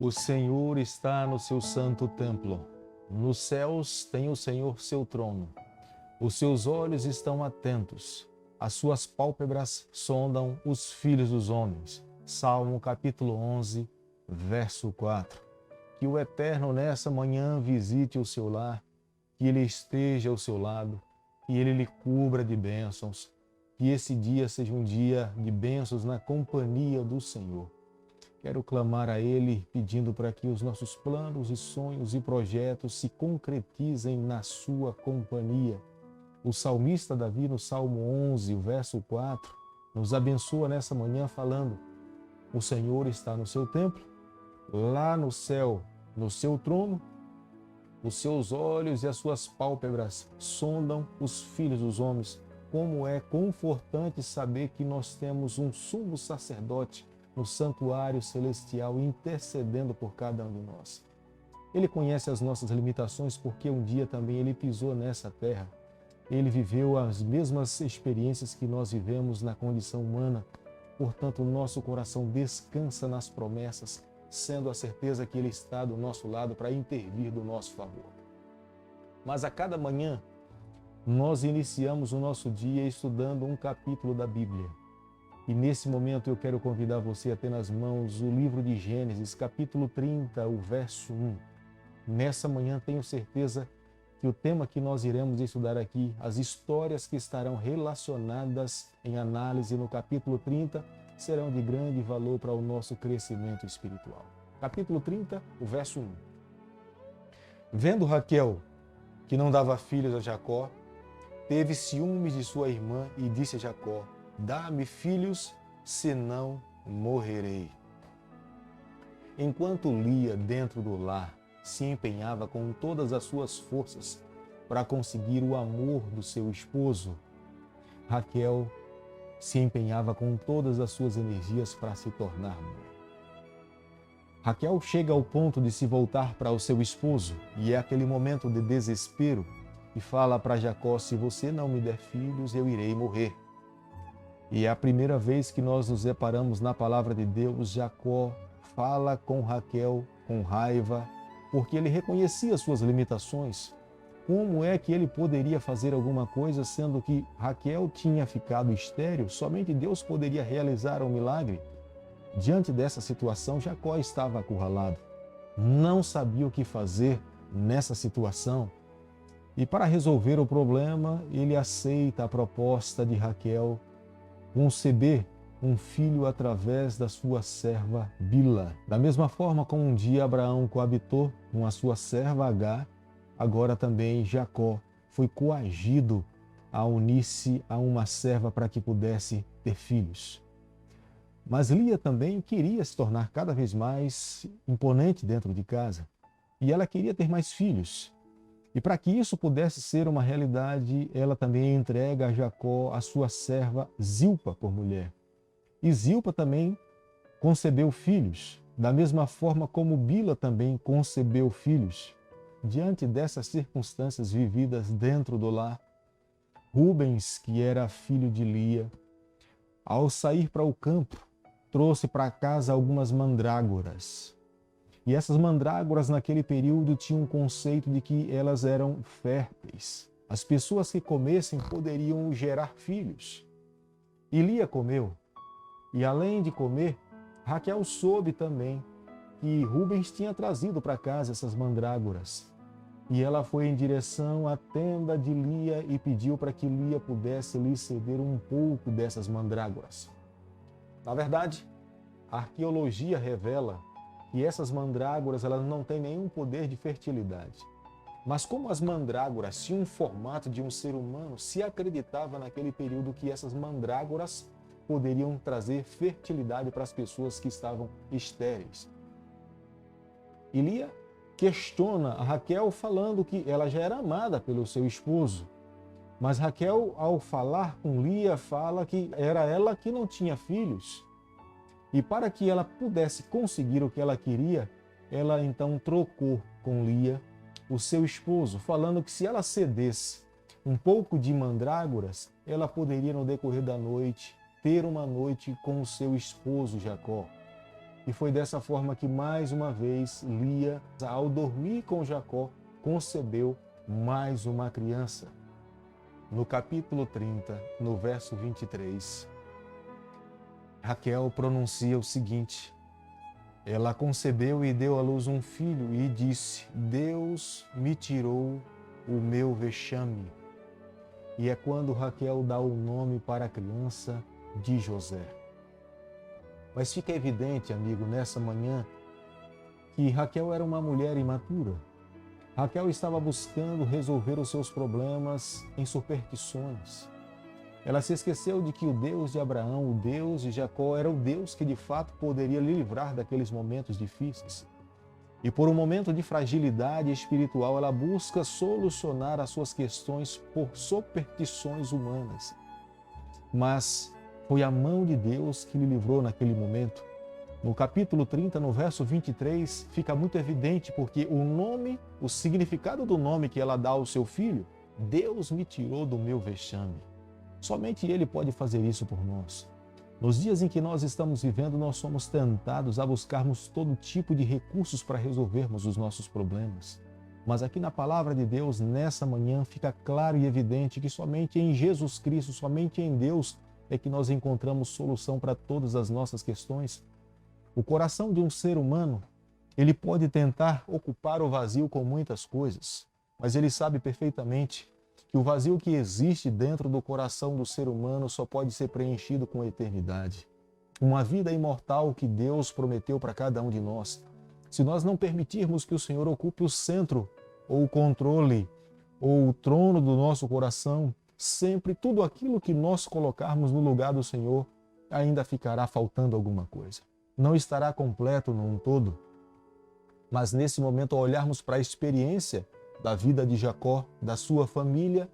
O Senhor está no seu santo templo. Nos céus tem o Senhor seu trono. Os seus olhos estão atentos. As suas pálpebras sondam os filhos dos homens. Salmo capítulo 11, verso 4. Que o Eterno nessa manhã visite o seu lar, que Ele esteja ao seu lado, que Ele lhe cubra de bênçãos, que esse dia seja um dia de bênçãos na companhia do Senhor. Quero clamar a Ele pedindo para que os nossos planos e sonhos e projetos se concretizem na sua companhia. O salmista Davi, no Salmo 11, verso 4, nos abençoa nessa manhã falando: o Senhor está no seu templo, lá no céu, no seu trono, os seus olhos e as suas pálpebras sondam os filhos dos homens. Como é confortante saber que nós temos um sumo sacerdote no santuário celestial intercedendo por cada um de nós. Ele conhece as nossas limitações porque um dia também ele pisou nessa terra. Ele viveu as mesmas experiências que nós vivemos na condição humana. Portanto, o nosso coração descansa nas promessas, sendo a certeza que Ele está do nosso lado para intervir do nosso favor. Mas a cada manhã, nós iniciamos o nosso dia estudando um capítulo da Bíblia. E nesse momento eu quero convidar você a ter nas mãos o livro de Gênesis, capítulo 30, o verso 1. Nessa manhã tenho certeza que o tema que nós iremos estudar aqui, as histórias que estarão relacionadas em análise no capítulo 30, serão de grande valor para o nosso crescimento espiritual. Capítulo 30, o verso 1. Vendo Raquel que não dava filhos a Jacó, teve ciúmes de sua irmã e disse a Jacó: dá-me filhos, senão morrerei. Enquanto Lia, dentro do lar, se empenhava com todas as suas forças para conseguir o amor do seu esposo, Raquel se empenhava com todas as suas energias para se tornar mãe. Raquel chega ao ponto de se voltar para o seu esposo, e é aquele momento de desespero, e fala para Jacó: se você não me der filhos, eu irei morrer. E é a primeira vez que nós nos deparamos na palavra de Deus. Jacó fala com Raquel com raiva, porque ele reconhecia suas limitações. Como é que ele poderia fazer alguma coisa, sendo que Raquel tinha ficado estéril? Somente Deus poderia realizar um milagre. Diante dessa situação, Jacó estava acurralado. Não sabia o que fazer nessa situação. E para resolver o problema, ele aceita a proposta de Raquel conceber um filho através da sua serva Bila. Da mesma forma como um dia Abraão coabitou com a sua serva Agar, agora também Jacó foi coagido a unir-se a uma serva para que pudesse ter filhos. Mas Lia também queria se tornar cada vez mais imponente dentro de casa. E ela queria ter mais filhos. E para que isso pudesse ser uma realidade, ela também entrega a Jacó a sua serva Zilpa por mulher. E Zilpa também concebeu filhos, da mesma forma como Bila também concebeu filhos. Diante dessas circunstâncias vividas dentro do lar, Rubens, que era filho de Lia, ao sair para o campo, trouxe para casa algumas mandrágoras. E essas mandrágoras naquele período tinham um conceito de que elas eram férteis. As pessoas que comessem poderiam gerar filhos. E Lia comeu. E além de comer, Raquel soube também que Rubens tinha trazido para casa essas mandrágoras. E ela foi em direção à tenda de Lia e pediu para que Lia pudesse lhe ceder um pouco dessas mandrágoras. Na verdade, a arqueologia revela que essas mandrágoras elas não têm nenhum poder de fertilidade. Mas como as mandrágoras tinham um formato de um ser humano, se acreditava naquele período que essas mandrágoras poderiam trazer fertilidade para as pessoas que estavam estéreis. E Lia questiona a Raquel falando que ela já era amada pelo seu esposo. Mas Raquel, ao falar com Lia, fala que era ela que não tinha filhos. E para que ela pudesse conseguir o que ela queria, ela então trocou com Lia o seu esposo, falando que se ela cedesse um pouco de mandrágoras, ela poderia no decorrer da noite ter uma noite com o seu esposo Jacó. E foi dessa forma que, mais uma vez, Lia, ao dormir com Jacó, concebeu mais uma criança. No capítulo 30, no verso 23, Raquel pronuncia o seguinte: ela concebeu e deu à luz um filho e disse: Deus me tirou o meu vexame. E é quando Raquel dá o nome para a criança de José. Mas fica evidente, amigo, nessa manhã, que Raquel era uma mulher imatura. Raquel estava buscando resolver os seus problemas em superstições. Ela se esqueceu de que o Deus de Abraão, o Deus de Jacó, era o Deus que de fato poderia lhe livrar daqueles momentos difíceis. E por um momento de fragilidade espiritual, ela busca solucionar as suas questões por superstições humanas. Mas foi a mão de Deus que lhe livrou naquele momento. No capítulo 30, no verso 23, fica muito evidente porque o significado do nome que ela dá ao seu filho, Deus me tirou do meu vexame. Somente Ele pode fazer isso por nós. Nos dias em que nós estamos vivendo, nós somos tentados a buscarmos todo tipo de recursos para resolvermos os nossos problemas. Mas aqui na palavra de Deus, nessa manhã, fica claro e evidente que somente em Jesus Cristo, somente em Deus, é que nós encontramos solução para todas as nossas questões. O coração de um ser humano, ele pode tentar ocupar o vazio com muitas coisas, mas ele sabe perfeitamente que o vazio que existe dentro do coração do ser humano só pode ser preenchido com a eternidade. Uma vida imortal que Deus prometeu para cada um de nós. Se nós não permitirmos que o Senhor ocupe o centro, ou o controle, ou o trono do nosso coração, sempre tudo aquilo que nós colocarmos no lugar do Senhor, ainda ficará faltando alguma coisa. Não estará completo num todo. Mas nesse momento, ao olharmos para a experiência da vida de Jacó, da sua família,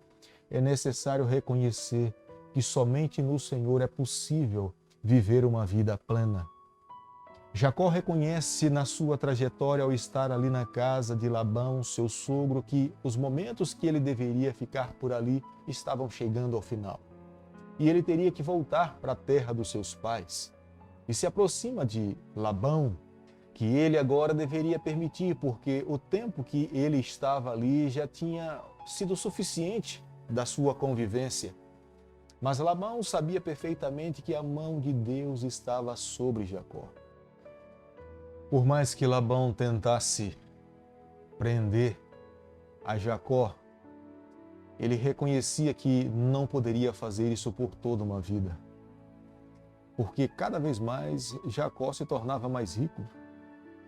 é necessário reconhecer que somente no Senhor é possível viver uma vida plena. Jacó reconhece na sua trajetória ao estar ali na casa de Labão, seu sogro, que os momentos que ele deveria ficar por ali estavam chegando ao final. E ele teria que voltar para a terra dos seus pais. E se aproxima de Labão, que ele agora deveria permitir, porque o tempo que ele estava ali já tinha sido suficiente da sua convivência. Mas Labão sabia perfeitamente que a mão de Deus estava sobre Jacó. Por mais que Labão tentasse prender a Jacó, ele reconhecia que não poderia fazer isso por toda uma vida. Porque cada vez mais Jacó se tornava mais rico.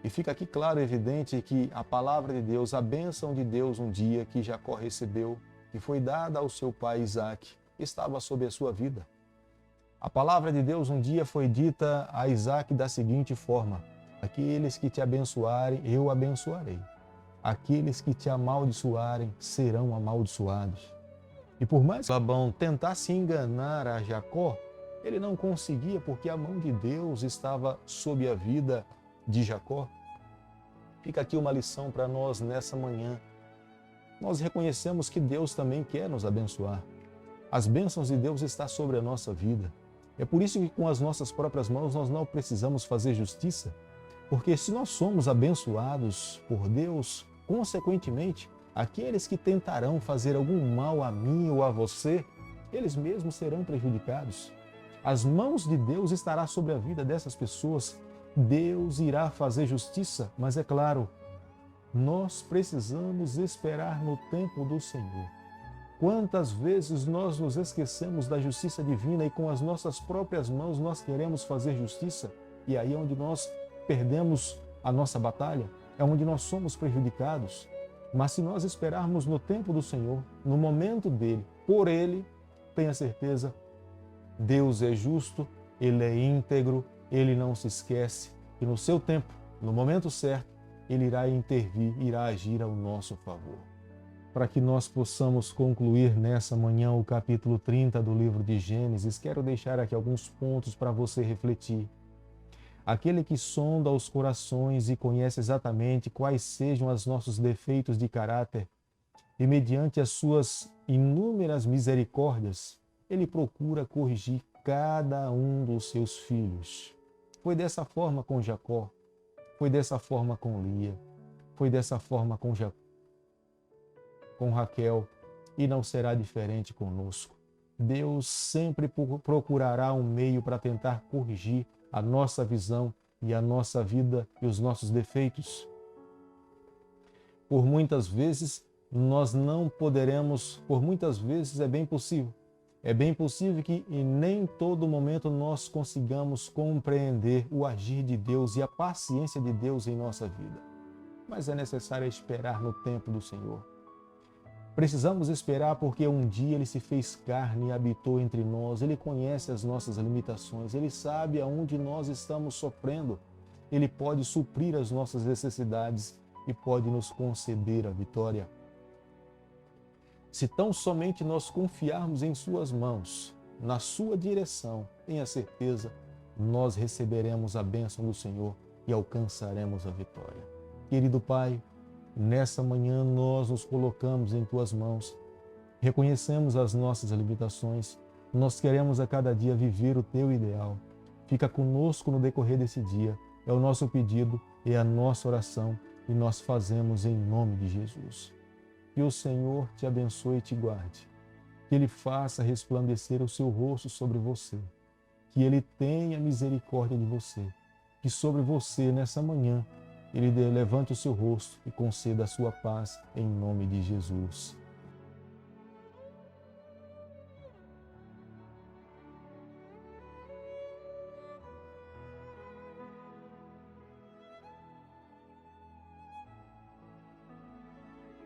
E fica aqui claro e evidente que a palavra de Deus, a bênção de Deus um dia que Jacó recebeu, que foi dada ao seu pai Isaque, estava sobre a sua vida. A palavra de Deus um dia foi dita a Isaque da seguinte forma: aqueles que te abençoarem, eu abençoarei. Aqueles que te amaldiçoarem, serão amaldiçoados. E por mais que Labão tentasse enganar a Jacó, ele não conseguia, porque a mão de Deus estava sobre a vida de Jacó. Fica aqui uma lição para nós nessa manhã. Nós reconhecemos que Deus também quer nos abençoar. As bênçãos de Deus estão sobre a nossa vida. É por isso que com as nossas próprias mãos nós não precisamos fazer justiça, porque se nós somos abençoados por Deus, consequentemente, aqueles que tentarão fazer algum mal a mim ou a você, eles mesmos serão prejudicados. As mãos de Deus estarão sobre a vida dessas pessoas. Deus irá fazer justiça, mas é claro, nós precisamos esperar no tempo do Senhor. Quantas vezes nós nos esquecemos da justiça divina e com as nossas próprias mãos nós queremos fazer justiça? E aí é onde nós perdemos a nossa batalha, é onde nós somos prejudicados. Mas se nós esperarmos no tempo do Senhor, no momento dele, por ele, tenha certeza, Deus é justo, ele é íntegro, ele não se esquece e no seu tempo, no momento certo, ele irá intervir, irá agir ao nosso favor. Para que nós possamos concluir nessa manhã o capítulo 30 do livro de Gênesis, quero deixar aqui alguns pontos para você refletir. Aquele que sonda os corações e conhece exatamente quais sejam os nossos defeitos de caráter, e mediante as suas inúmeras misericórdias, ele procura corrigir cada um dos seus filhos. Foi dessa forma com Jacó, foi dessa forma com Lia, foi dessa forma com Raquel, e não será diferente conosco. Deus sempre procurará um meio para tentar corrigir a nossa visão e a nossa vida e os nossos defeitos. Por muitas vezes nós não poderemos, por muitas vezes é bem possível que em nem todo momento nós consigamos compreender o agir de Deus e a paciência de Deus em nossa vida. Mas é necessário esperar no tempo do Senhor. Precisamos esperar porque um dia Ele se fez carne e habitou entre nós. Ele conhece as nossas limitações. Ele sabe aonde nós estamos sofrendo. Ele pode suprir as nossas necessidades e pode nos conceder a vitória. Se tão somente nós confiarmos em Suas mãos, na Sua direção, tenha certeza, nós receberemos a bênção do Senhor e alcançaremos a vitória. Querido Pai, nessa manhã nós nos colocamos em Tuas mãos, reconhecemos as nossas limitações, nós queremos a cada dia viver o Teu ideal. Fica conosco no decorrer desse dia, é o nosso pedido, é a nossa oração e nós fazemos em nome de Jesus. Que o Senhor te abençoe e te guarde, que Ele faça resplandecer o seu rosto sobre você, que Ele tenha misericórdia de você, que sobre você nessa manhã Ele levante o seu rosto e conceda a sua paz em nome de Jesus.